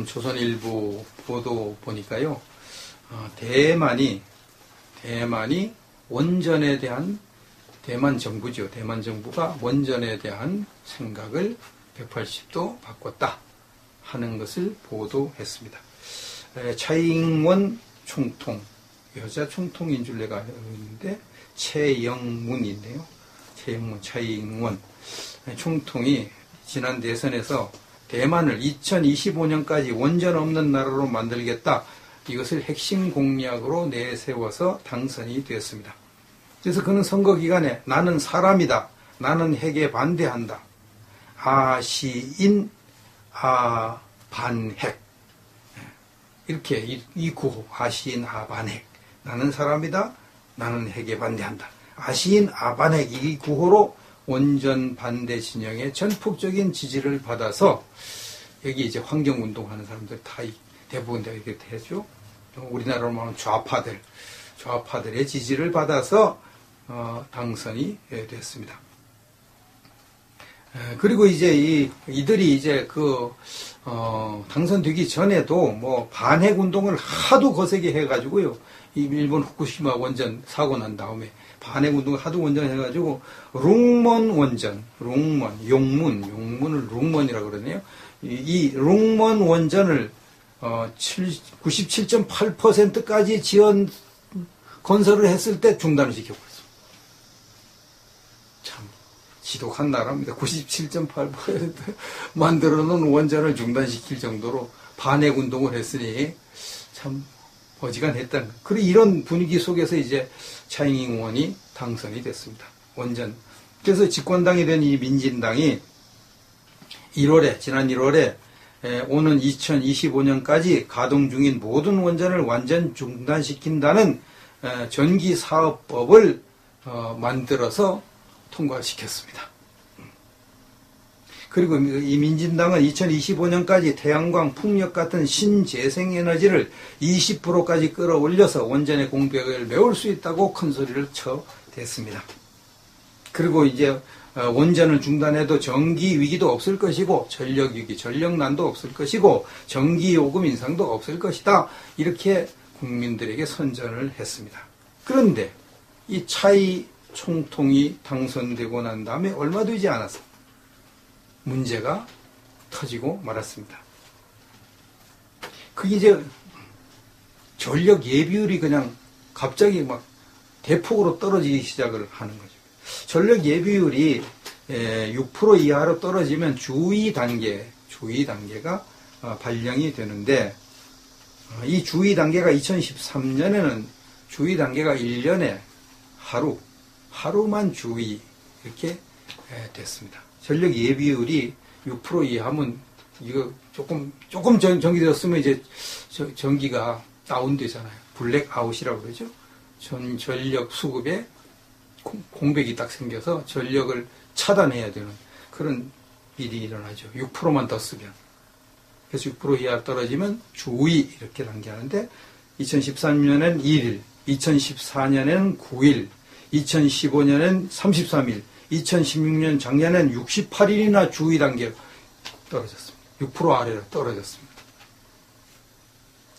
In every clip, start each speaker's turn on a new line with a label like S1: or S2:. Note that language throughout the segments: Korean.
S1: 조선일보 보도 보니까요, 대만이 원전에 대한 대만 정부죠. 대만 정부가 원전에 대한 생각을 180도 바꿨다 하는 것을 보도했습니다. 차잉원 총통, 여자 총통인 줄 내가 알고 있는데 최영문인데요. 최영문, 차잉원 총통이 지난 대선에서 대만을 2025년까지 원전 없는 나라로 만들겠다. 이것을 핵심 공약으로 내세워서 당선이 되었습니다. 그래서 그는 선거 기간에 나는 사람이다. 나는 핵에 반대한다. 아시인 아반핵. 이렇게 이 구호, 아시인 아반핵. 나는 사람이다. 나는 핵에 반대한다. 아시인 아반핵 이 구호로 원전 반대 진영의 전폭적인 지지를 받아서 여기 이제 환경운동하는 사람들 다 대부분 다 이렇게 되죠. 우리나라로 말하면 좌파들의 지지를 받아서 당선이 됐습니다. 그리고 이제 이들이 이제 당선되기 전에도 뭐 반핵 운동을 하도 거세게 해가지고요. 이 일본 후쿠시마 원전 사고 난 다음에 반핵 운동을 하도 원전해가지고 룽먼 원전, 용문을 룽먼이라고 그러네요. 이 룽먼 원전을 97.8%까지 건설을 했을 때 중단을 시켜버렸어요. 참 지독한 나라입니다. 97.8% 만들어 놓은 원전을 중단시킬 정도로 반핵 운동을 했으니 참 어지간했다는 거예요. 그리고 이런 분위기 속에서 이제 차잉잉원이 당선이 됐습니다. 원전. 그래서 집권당이 된 이 민진당이 지난 1월에 오는 2025년까지 가동 중인 모든 원전을 완전 중단시킨다는 전기사업법을 만들어서 통과시켰습니다. 그리고 이 민진당은 2025년까지 태양광, 풍력 같은 신재생에너지를 20%까지 끌어올려서 원전의 공백을 메울 수 있다고 큰 소리를 쳐댔습니다. 그리고 이제 원전을 중단해도 전기 위기도 없을 것이고 전력 위기, 전력난도 없을 것이고 전기 요금 인상도 없을 것이다. 이렇게 국민들에게 선전을 했습니다. 그런데 이 차이 총통이 당선되고 난 다음에 얼마 되지 않아서 문제가 터지고 말았습니다. 그게 이제 전력 예비율이 그냥 갑자기 막 대폭으로 떨어지기 시작을 하는 거죠. 전력 예비율이 6% 이하로 떨어지면 주의 단계가 발령이 되는데 이 주의 단계가 2013년에는 주의 단계가 1년에 하루만 주의 이렇게 됐습니다. 전력 예비율이 6% 이하면 이거 조금 전기되었으면 이제 전기가 다운되잖아요. 블랙아웃이라고 그러죠. 전력 수급에 공백이 딱 생겨서 전력을 차단해야 되는 그런 일이 일어나죠. 6%만 더 쓰면. 그래서 6% 이하 떨어지면 주의 이렇게 단계하는데 2013년엔 1일, 2014년에는 9일, 2015년엔 33일, 2016년 작년엔 68일이나 주의 단계 떨어졌습니다. 6% 아래로 떨어졌습니다.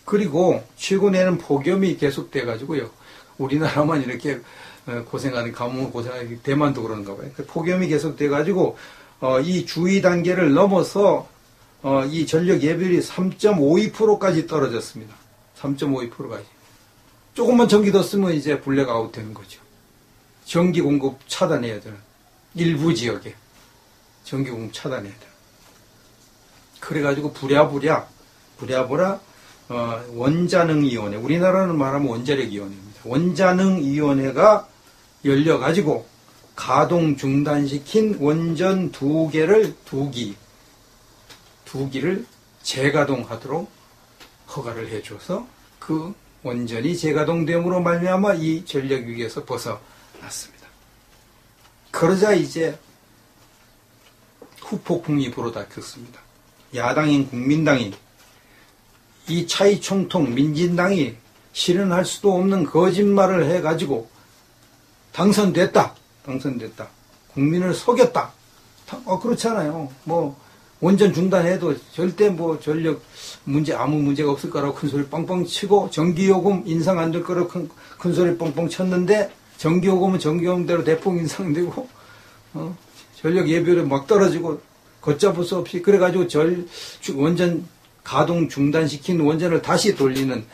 S1: 그리고 최근에는 폭염이 계속돼 가지고요. 우리나라만 이렇게 고생하는 가뭄을 고생하는 대만도 그런가 봐요. 폭염이 계속돼 가지고 이 주의 단계를 넘어서 이 전력 예비율이 3.52%까지 떨어졌습니다. 3.52%까지. 조금만 전기 더 쓰면 이제 블랙아웃 되는 거죠. 전기 공급 차단해야 되는 일부 지역에 전기 공급 차단해야 되는. 그래가지고 부랴부랴 원자능위원회, 우리나라는 말하면 원자력위원회입니다. 원자능위원회가 열려가지고 가동 중단시킨 원전 2기를 재가동하도록 허가를 해줘서 그 원전이 재가동됨으로 말미암아 이 전력 위기에서 벗어났습니다. 그러자 이제 후폭풍이 불어닥쳤습니다. 야당인 국민당이 이 차이 총통 민진당이 실현할 수도 없는 거짓말을 해가지고 당선됐다. 국민을 속였다. 그렇잖아요. 원전 중단해도 절대 뭐 전력 문제 아무 문제가 없을 거라고 큰 소리 뻥뻥 치고 전기요금 인상 안 될 거라고 큰 소리 뻥뻥 쳤는데 전기요금은 전기요금대로 대폭 인상되고 전력 예비율이 막 떨어지고 걷잡을 수 없이 그래가지고 원전 가동 중단시킨 원전을 다시 돌리는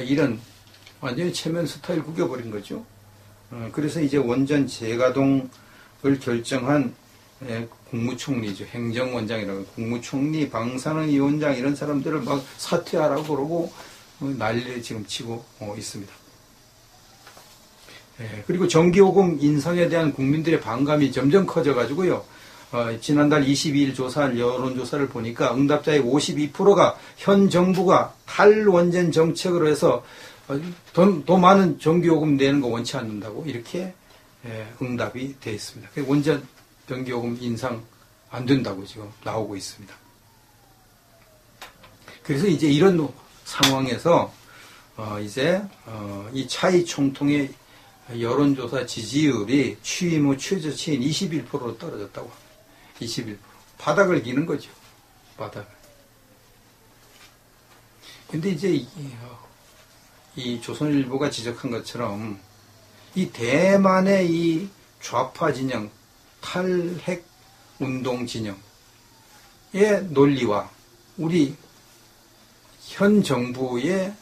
S1: 이런 완전히 체면 스타일 구겨버린 거죠. 그래서 이제 원전 재가동을 결정한 국무총리죠. 행정원장이라고 국무총리, 방사능 위원장 이런 사람들을 막 사퇴하라고 그러고 난리를 지금 치고 있습니다. 그리고 전기요금 인상에 대한 국민들의 반감이 점점 커져가지고요. 지난달 22일 조사한 여론조사를 보니까 응답자의 52%가 현 정부가 탈원전 정책으로 해서 더 많은 전기요금 내는 거 원치 않는다고 이렇게 응답이 되어 있습니다. 원전 전기요금 인상 안 된다고 지금 나오고 있습니다. 그래서 이제 이런 상황에서 이제 이 차이 총통의 여론조사 지지율이 취임 후 최저치인 21%로 떨어졌다고 합니다. 21%. 바닥을 기는 거죠. 바닥을. 근데 이제 이 조선일보가 지적한 것처럼 이 대만의 이 좌파 진영, 탈핵 운동 진영의 논리와 우리 현 정부의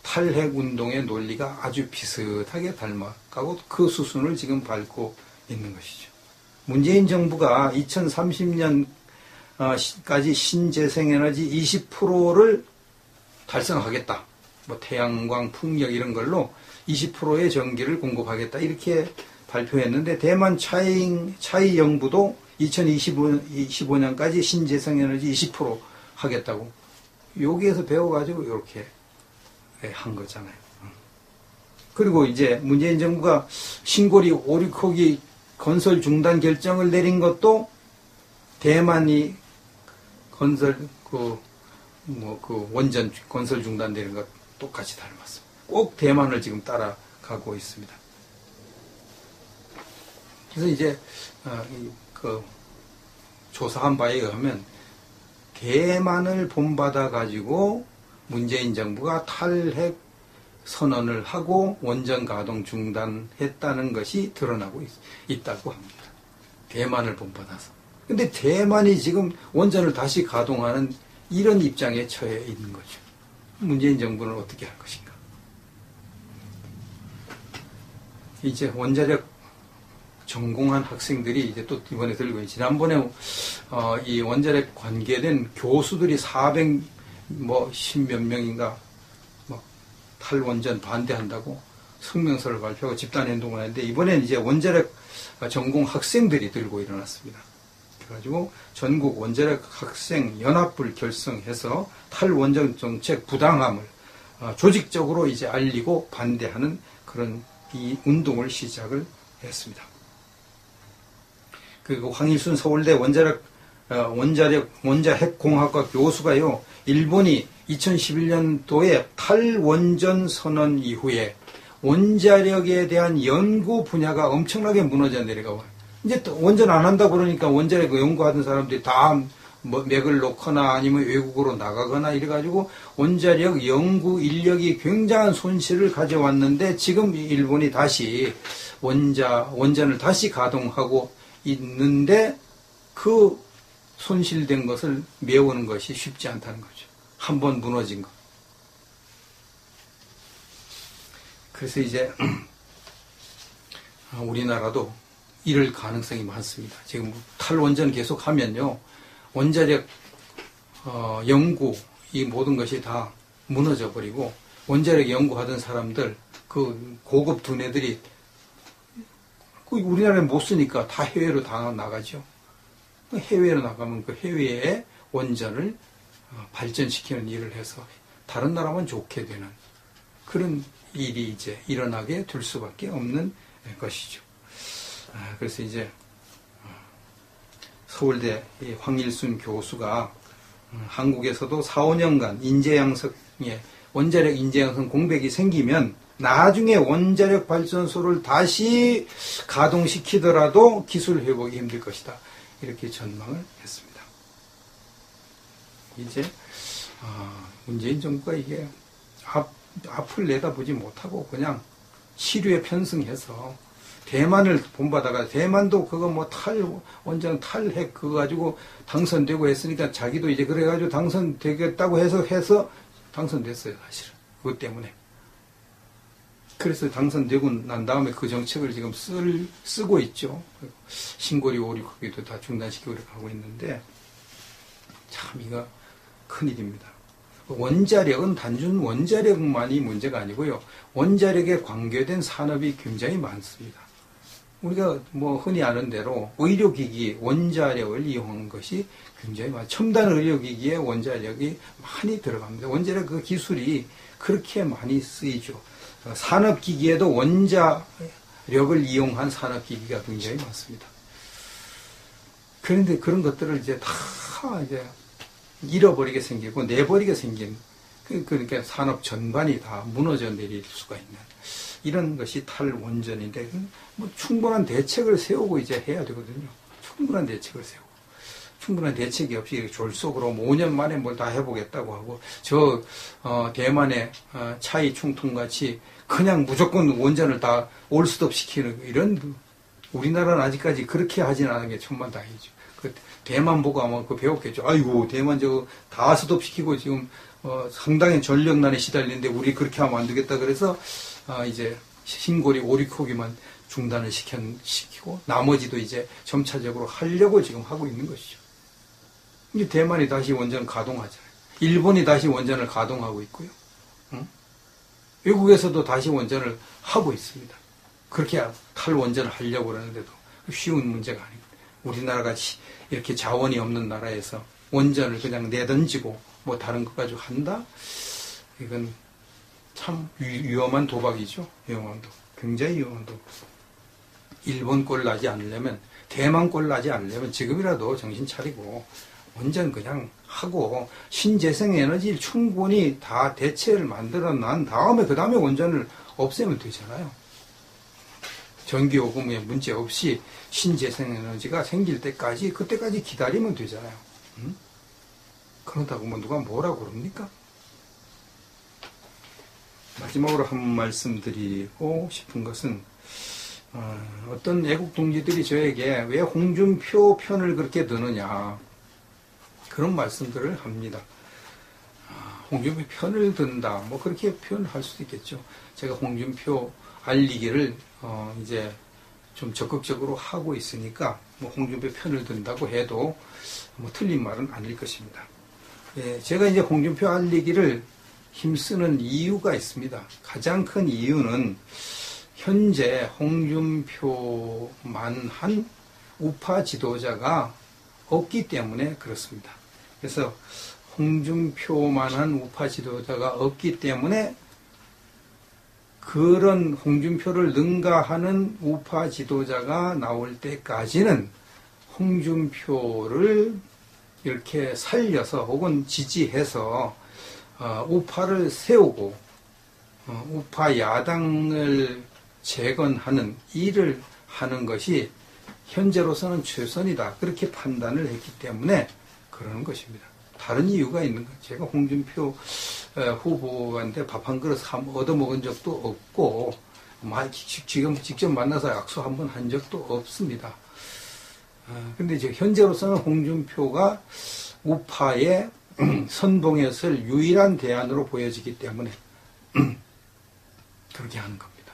S1: 탈핵 운동의 논리가 아주 비슷하게 닮아가고 그 수순을 지금 밟고 있는 것이죠. 문재인 정부가 2030년까지 신재생에너지 20%를 달성하겠다. 뭐 태양광, 풍력 이런 걸로 20%의 전기를 공급하겠다. 이렇게 발표했는데 대만 차이 정부도 2025년까지 신재생에너지 20% 하겠다고 여기에서 배워가지고 이렇게 한 거잖아요. 그리고 이제 문재인 정부가 신고리 5, 6호기 건설 중단 결정을 내린 것도 대만이 건설 원전 건설 중단되는 것 똑같이 닮았습니다. 꼭 대만을 지금 따라가고 있습니다. 그래서 이제 조사한 바에 의하면 대만을 본받아 가지고 문재인 정부가 탈핵 선언을 하고 원전 가동 중단했다는 것이 드러나고 있다고 합니다. 대만을 본받아서. 근데 대만이 지금 원전을 다시 가동하는 이런 입장에 처해 있는 거죠. 문재인 정부는 어떻게 할 것인가. 이제 원자력 전공한 학생들이 이제 또 이번에 들고 있는 지난번에 이 원자력 관계된 교수들이 410몇 명인가 탈원전 반대한다고 성명서를 발표하고 집단행동을 했는데 이번엔 이제 원자력 전공 학생들이 들고 일어났습니다. 그래가지고 전국 원자력 학생 연합부를 결성해서 탈원전 정책 부당함을 조직적으로 이제 알리고 반대하는 그런 이 운동을 시작을 했습니다. 그리고 황일순 서울대 원자핵공학과 교수가요, 일본이 2011년도에 탈원전 선언 이후에 원자력에 대한 연구 분야가 엄청나게 무너져 내려가고 이제 또 원전 안 한다 그러니까 원자력 연구하던 사람들이 다 맥을 놓거나 아니면 외국으로 나가거나 이래가지고 원자력 연구 인력이 굉장한 손실을 가져왔는데 지금 일본이 다시 원전을 다시 가동하고 있는데 그 손실된 것을 메우는 것이 쉽지 않다는 거죠. 한번 무너진 것. 그래서 이제 우리나라도 이럴 가능성이 많습니다. 지금 탈원전 계속 하면요, 원자력 연구 이 모든 것이 다 무너져 버리고 원자력 연구하던 사람들 그 고급 두뇌들이 우리나라에 못 쓰니까 다 해외로 다 나가죠. 해외로 나가면 그 해외의 원전을 발전시키는 일을 해서 다른 나라만 좋게 되는 그런 일이 이제 일어나게 될 수밖에 없는 것이죠. 그래서 이제 서울대 황일순 교수가 한국에서도 4, 5년간 원자력 인재양성 공백이 생기면 나중에 원자력 발전소를 다시 가동시키더라도 기술 회복이 힘들 것이다. 이렇게 전망을 했습니다. 이제 문재인 정부가 이게 앞을 내다보지 못하고 그냥 시류에 편승해서 대만을 본받아가 대만도 그거 뭐 원전 탈핵 그거 가지고 당선되고 했으니까 자기도 이제 그래가지고 당선되겠다고 해서 당선됐어요, 사실은. 그것 때문에. 그래서 당선되고 난 다음에 그 정책을 지금 쓰고 있죠. 신고리 오리고기도 다 중단시키고 이렇게 하고 있는데, 참 이거 큰일입니다. 원자력은 단순 원자력만이 문제가 아니고요. 원자력에 관계된 산업이 굉장히 많습니다. 우리가 뭐 흔히 아는 대로 의료기기, 원자력을 이용한 것이 굉장히 많아요. 첨단 의료기기에 원자력이 많이 들어갑니다. 원자력 그 기술이 그렇게 많이 쓰이죠. 산업기기에도 원자력을 이용한 산업기기가 굉장히 많습니다. 그런데 그런 것들을 이제 다 잃어버리게 생기고 내버리게 생긴, 그러니까 산업 전반이 다 무너져 내릴 수가 있는 이런 것이 탈원전인데, 뭐 충분한 대책을 세우고 이제 해야 되거든요. 충분한 대책을 세우고. 충분한 대책이 없이 졸속으로 5년 만에 뭘 다 해보겠다고 하고, 대만의 차이 충통같이 그냥 무조건 원전을 다 올스톱 시키는 이런, 우리나라는 아직까지 그렇게 하진 않은 게 천만다행이죠. 대만 보고 아마 그 배웠겠죠. 아이고, 대만 다 스톱 시키고 지금 상당히 전력난에 시달리는데 우리 그렇게 하면 안 되겠다. 그래서 이제 신고리 오리코기만 중단을 시키고 나머지도 이제 점차적으로 하려고 지금 하고 있는 것이죠. 이제 대만이 다시 원전을 가동하잖아요. 일본이 다시 원전을 가동하고 있고요. 응? 외국에서도 다시 원전을 하고 있습니다. 그렇게 탈원전을 하려고 그러는데도 쉬운 문제가 아닙니다. 우리나라가 이렇게 자원이 없는 나라에서 원전을 그냥 내던지고 뭐 다른 것 가지고 한다? 이건 참 위험한 도박이죠. 위험한 도박. 굉장히 위험한 도박. 일본 꼴 나지 않으려면, 대만 꼴 나지 않으려면 지금이라도 정신 차리고 원전 그냥 하고 신재생에너지를 충분히 다 대체를 만들어 난 다음에 그 다음에 원전을 없애면 되잖아요. 전기요금에 문제 없이 신재생에너지가 생길 때까지, 그때까지 기다리면 되잖아요. 응? 그렇다고 뭐 누가 뭐라고 그럽니까? 마지막으로 한 말씀 드리고 싶은 것은, 어떤 애국 동지들이 저에게 왜 홍준표 편을 그렇게 드느냐, 그런 말씀들을 합니다. 홍준표 편을 든다, 뭐 그렇게 표현을 할 수도 있겠죠. 제가 홍준표 알리기를 이제 좀 적극적으로 하고 있으니까 뭐 홍준표 편을 든다고 해도 뭐 틀린 말은 아닐 것입니다. 예, 제가 이제 홍준표 알리기를 힘쓰는 이유가 있습니다. 가장 큰 이유는 현재 홍준표만한 우파 지도자가 없기 때문에 그렇습니다. 그래서 홍준표만한 우파 지도자가 없기 때문에 그런 홍준표를 능가하는 우파 지도자가 나올 때까지는 홍준표를 이렇게 살려서 혹은 지지해서 우파를 세우고 우파 야당을 재건하는 일을 하는 것이 현재로서는 최선이다. 그렇게 판단을 했기 때문에 그러는 것입니다. 다른 이유가 있는 거예요. 제가 홍준표 후보한테 밥 한 그릇 얻어먹은 적도 없고, 지금 직접 만나서 약속 한번 한 적도 없습니다. 근데 이제 현재로서는 홍준표가 우파의 선봉에 설 유일한 대안으로 보여지기 때문에 그렇게 하는 겁니다.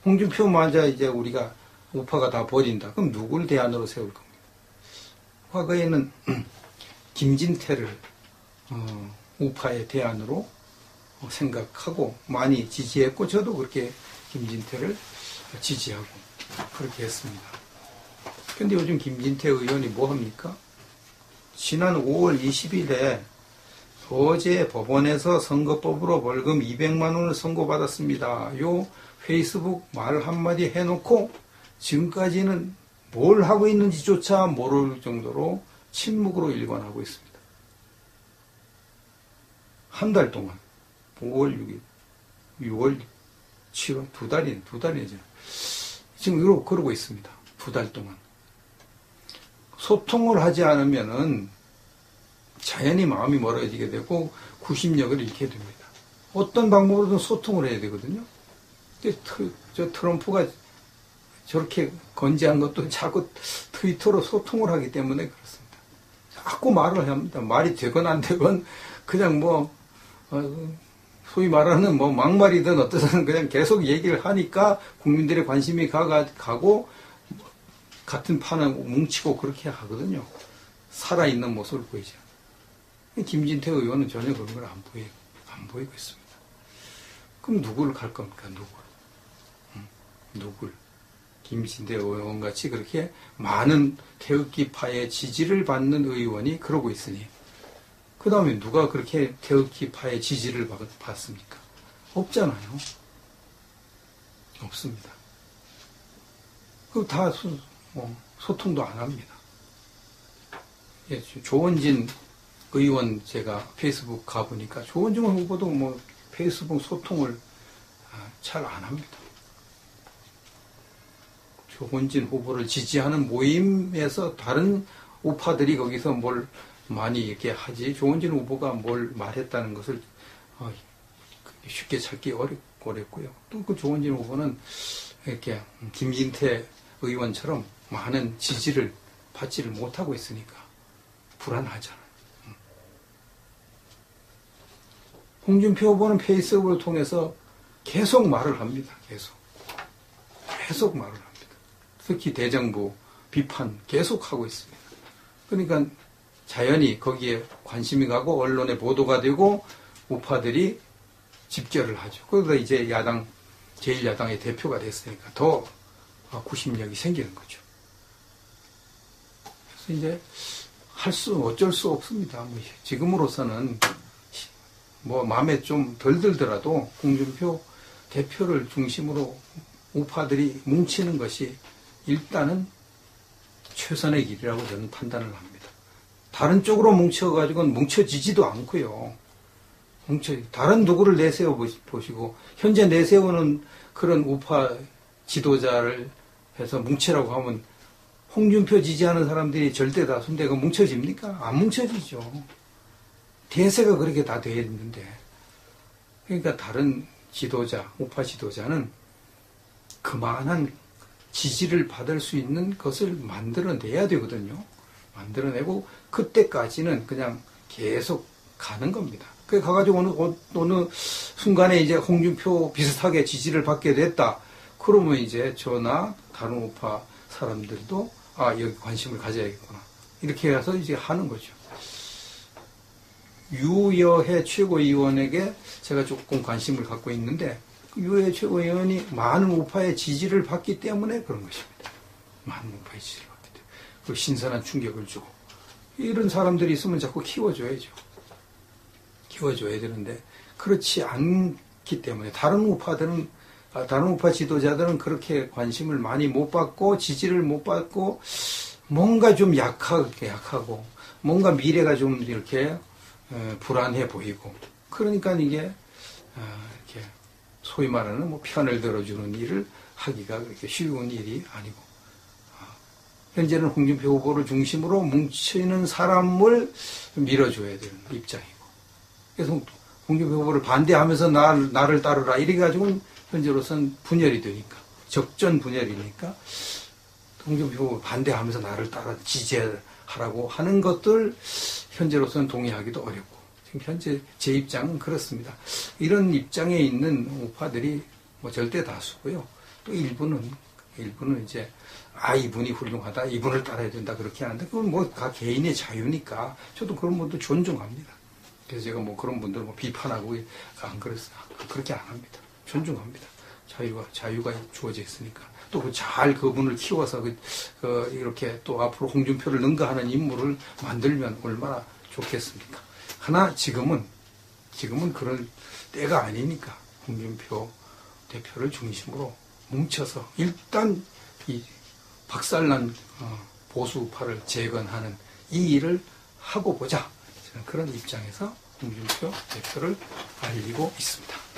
S1: 홍준표마저 이제 우리가 우파가 다 버린다. 그럼 누굴 대안으로 세울 겁니까? 과거에는 김진태를 우파의 대안으로 생각하고 많이 지지했고, 저도 그렇게 김진태를 지지하고 그렇게 했습니다. 근데 요즘 김진태 의원이 뭐 합니까? 지난 5월 20일에 어제 법원에서 선거법으로 벌금 200만 원을 선고받았습니다. 요 페이스북 말 한마디 해놓고 지금까지는 뭘 하고 있는지조차 모를 정도로 침묵으로 일관하고 있습니다. 한 달 동안 5월 6일, 6월 7월 두 달이죠. 지금 그러고 있습니다. 2달 동안. 소통을 하지 않으면은 자연히 마음이 멀어지게 되고 구심력을 잃게 됩니다. 어떤 방법으로든 소통을 해야 되거든요. 저 트럼프가 저렇게 건재한 것도 자꾸 트위터로 소통을 하기 때문에 그렇습니다. 자꾸 말을 합니다. 말이 되건 안 되건 그냥 소위 말하는 막말이든 어떠든 그냥 계속 얘기를 하니까 국민들의 관심이 가고 같은 판을 뭉치고 그렇게 하거든요. 살아있는 모습을 보이죠. 김진태 의원은 전혀 그런 걸 안 보이고 있습니다. 그럼 누구를 갈 겁니까? 누굴? 김진태 의원 같이 그렇게 많은 태극기파의 지지를 받는 의원이 그러고 있으니 그 다음에 누가 그렇게 태극기파의 지지를 받습니까? 없잖아요. 없습니다. 그 다 소통도 안 합니다. 예, 조원진 의원 제가 페이스북 가보니까 조원진 후보도 페이스북 소통을 잘 안 합니다. 조원진 후보를 지지하는 모임에서 다른 우파들이 거기서 뭘 많이 이렇게 하지 조원진 후보가 뭘 말했다는 것을 쉽게 찾기 어렵고요. 또 그 조원진 후보는 이렇게 김진태 의원처럼 많은 지지를 받지를 못하고 있으니까 불안하잖아요. 홍준표 후보는 페이스북을 통해서 계속 말을 합니다. 계속 말을 합니다. 특히 대정부 비판 계속하고 있습니다. 그러니까 자연히 거기에 관심이 가고 언론에 보도가 되고 우파들이 집결을 하죠. 그러다 이제 제1야당의 대표가 됐으니까 더 구심력이 생기는 거죠. 그래서 이제 어쩔 수 없습니다. 지금으로서는 마음에 좀 덜 들더라도 홍준표 대표를 중심으로 우파들이 뭉치는 것이 일단은 최선의 길이라고 저는 판단을 합니다. 다른 쪽으로 뭉쳐가지고는 뭉쳐지지도 않고요. 다른 누구를 내세워 보시고, 현재 내세우는 그런 우파 지도자를 해서 뭉치라고 하면, 홍준표 지지하는 사람들이 절대 다수인데, 그 뭉쳐집니까? 안 뭉쳐지죠. 대세가 그렇게 다 되어 있는데. 그러니까 다른 우파 지도자는 그만한 지지를 받을 수 있는 것을 만들어내야 되거든요. 만들어내고 그때까지는 그냥 계속 가는 겁니다. 그래 가가지고 어느 순간에 이제 홍준표 비슷하게 지지를 받게 됐다. 그러면 이제 저나 다른 우파 사람들도 여기 관심을 가져야겠구나. 이렇게 해서 이제 하는 거죠. 유여해 최고위원에게 제가 조금 관심을 갖고 있는데 유여해 최고위원이 많은 우파의 지지를 받기 때문에 그런 것입니다. 많은 우파의 지지를 받기 때문에. 그 신선한 충격을 주고 이런 사람들이 있으면 자꾸 키워줘야죠. 키워줘야 되는데 그렇지 않기 때문에 다른 우파 지도자들은 그렇게 관심을 많이 못 받고 지지를 못 받고 뭔가 좀 약하고 뭔가 미래가 좀 이렇게 불안해 보이고 그러니까 이게 이렇게 소위 말하는 편을 들어주는 일을 하기가 그렇게 쉬운 일이 아니고 현재는 홍준표 후보를 중심으로 뭉치는 사람을 밀어줘야 되는 입장이고 그래서 홍준표 후보를 반대하면서 나를 따르라 이래가지고는 현재로서는 분열이 되니까 적전 분열이니까 홍준표 후보를 반대하면서 나를 따라 지지하라고 하는 것들 현재로서는 동의하기도 어렵고 지금 현재 제 입장은 그렇습니다. 이런 입장에 있는 우파들이 절대 다수고요. 또 일부는 이제 이분이 훌륭하다, 이분을 따라야 된다 그렇게 하는데 그건 다 개인의 자유니까 저도 그런 분들 존중합니다. 그래서 제가 그런 분들 비판하고 안 그랬어요. 그렇게 안 합니다. 존중합니다. 자유가 주어져 있으니까 또 잘 그분을 키워서 이렇게 또 앞으로 홍준표를 능가하는 인물을 만들면 얼마나 좋겠습니까? 하나 지금은 그럴 때가 아니니까 홍준표 대표를 중심으로 뭉쳐서 일단 이 박살난 보수파를 재건하는 이 일을 하고 보자. 저는 그런 입장에서 홍준표 대표를 알리고 있습니다.